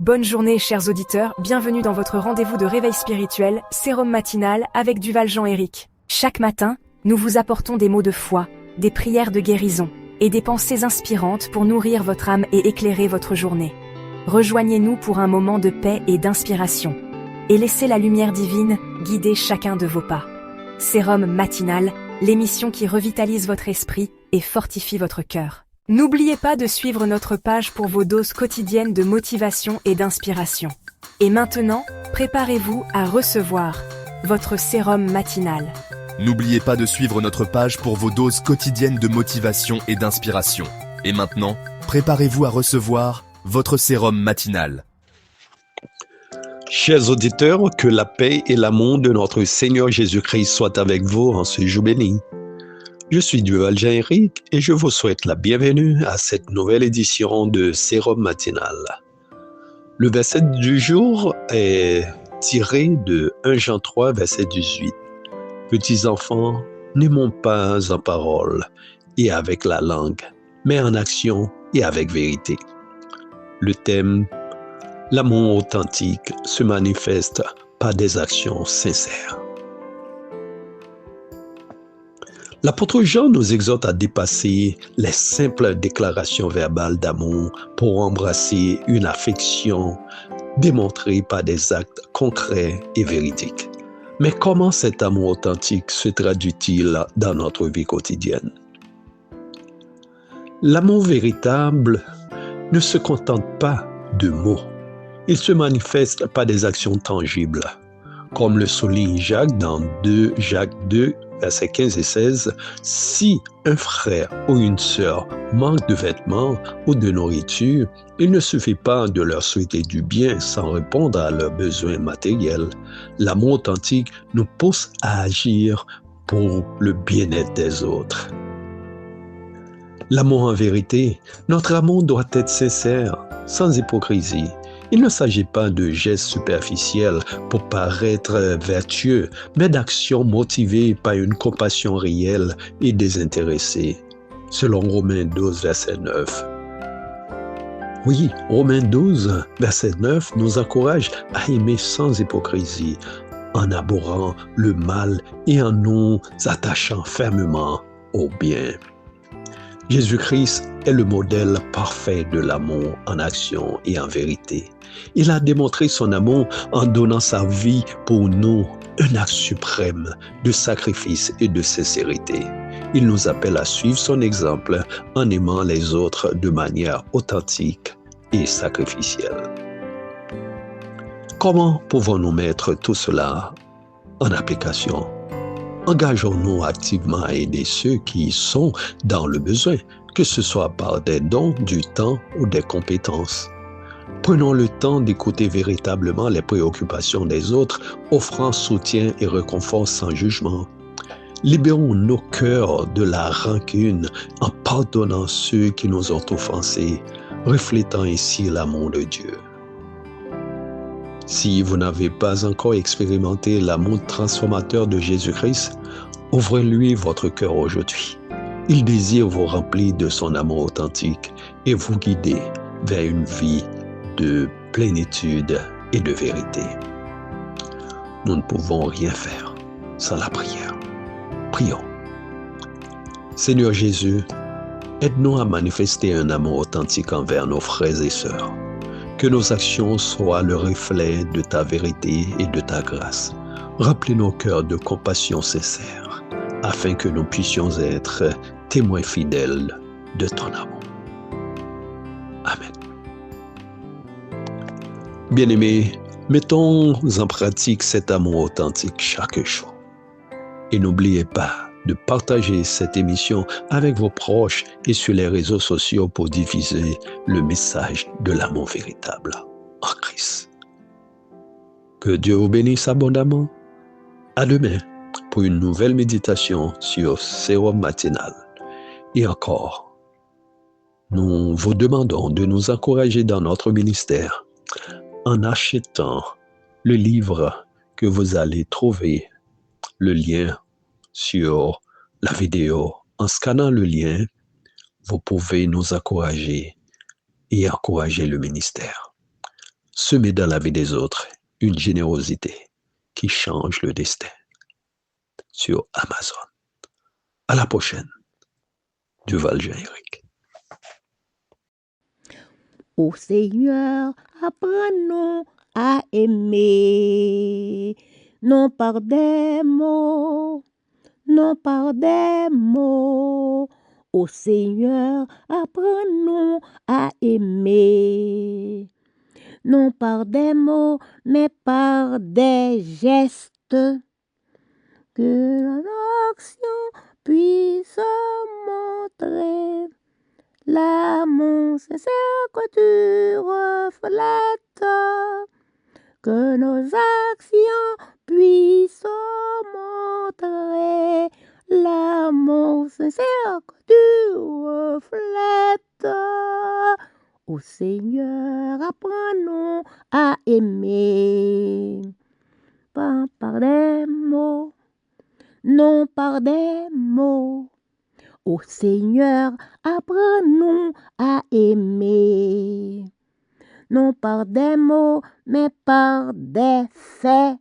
Bonne journée, chers auditeurs, bienvenue dans votre rendez-vous de réveil spirituel, Sérum matinal avec Duval Jean-Éric. Chaque matin, nous vous apportons des mots de foi, des prières de guérison et des pensées inspirantes pour nourrir votre âme et éclairer votre journée. Rejoignez-nous pour un moment de paix et d'inspiration. Et laissez la lumière divine guider chacun de vos pas. Sérum matinal, l'émission qui revitalise votre esprit et fortifie votre cœur. N'oubliez pas de suivre notre page pour vos doses quotidiennes de motivation et d'inspiration. Et maintenant, préparez-vous à recevoir votre sérum matinal. N'oubliez pas de suivre notre page pour vos doses quotidiennes de motivation et d'inspiration. Et maintenant, préparez-vous à recevoir votre sérum matinal. Chers auditeurs, que la paix et l'amour de notre Seigneur Jésus-Christ soient avec vous en ce jour béni. Je suis Duval Jean-Éric et je vous souhaite la bienvenue à cette nouvelle édition de Sérum matinal. Le verset du jour est tiré de 1 Jean 3, verset 18. Petits enfants, n'aimons pas en parole et avec la langue, mais en action et avec vérité. Le thème, l'amour authentique se manifeste par des actions sincères. L'apôtre Jean nous exhorte à dépasser les simples déclarations verbales d'amour pour embrasser une affection démontrée par des actes concrets et véridiques. Mais comment cet amour authentique se traduit-il dans notre vie quotidienne? L'amour véritable ne se contente pas de mots. Il se manifeste par des actions tangibles. Comme le souligne Jacques dans Jacques 2, versets 15 et 16, si un frère ou une sœur manque de vêtements ou de nourriture, il ne suffit pas de leur souhaiter du bien sans répondre à leurs besoins matériels. L'amour authentique nous pousse à agir pour le bien-être des autres. L'amour en vérité, notre amour doit être sincère, sans hypocrisie. Il ne s'agit pas de gestes superficiels pour paraître vertueux, mais d'actions motivées par une compassion réelle et désintéressée. Selon Romains 12, verset 9. Oui, Romains 12, verset 9 nous encourage à aimer sans hypocrisie, en abhorrant le mal et en nous attachant fermement au bien. Jésus-Christ est le modèle parfait de l'amour en action et en vérité. Il a démontré son amour en donnant sa vie pour nous, un acte suprême de sacrifice et de sincérité. Il nous appelle à suivre son exemple en aimant les autres de manière authentique et sacrificielle. Comment pouvons-nous mettre tout cela en application? Engageons-nous activement à aider ceux qui sont dans le besoin, que ce soit par des dons, du temps ou des compétences. Prenons le temps d'écouter véritablement les préoccupations des autres, offrant soutien et réconfort sans jugement. Libérons nos cœurs de la rancune en pardonnant ceux qui nous ont offensés, reflétant ainsi l'amour de Dieu. Si vous n'avez pas encore expérimenté l'amour transformateur de Jésus-Christ, ouvrez-lui votre cœur aujourd'hui. Il désire vous remplir de son amour authentique et vous guider vers une vie de plénitude et de vérité. Nous ne pouvons rien faire sans la prière. Prions. Seigneur Jésus, aide-nous à manifester un amour authentique envers nos frères et sœurs. Que nos actions soient le reflet de ta vérité et de ta grâce. Remplis nos cœurs de compassion sincère, afin que nous puissions être témoins fidèles de ton amour. Amen. Bien-aimés, mettons en pratique cet amour authentique chaque jour. Et n'oubliez pas de partager cette émission avec vos proches et sur les réseaux sociaux pour diffuser le message de l'amour véritable en Christ. Que Dieu vous bénisse abondamment. À demain pour une nouvelle méditation sur Sérum matinal. Et encore, nous vous demandons de nous encourager dans notre ministère en achetant le livre que vous allez trouver, le lien sur la vidéo. En scannant le lien, vous pouvez nous encourager et encourager le ministère. semer dans la vie des autres une générosité qui change le destin. Sur Amazon. À la prochaine. Duval Jean-Éric. Ô Seigneur, apprends-nous à aimer, non par des mots, non par des mots. Ô Seigneur, apprends-nous à aimer, non par des mots, mais par des gestes. Que notre action puisse montrer l'amour sincère que tu reflètes. Que nos actions puissent montrer l'amour sincère que tu reflètes. Ô Seigneur, apprends-nous à aimer, pas par des mots, non par des mots. Ô Seigneur, apprends-nous à aimer, non par des mots, mais par des faits.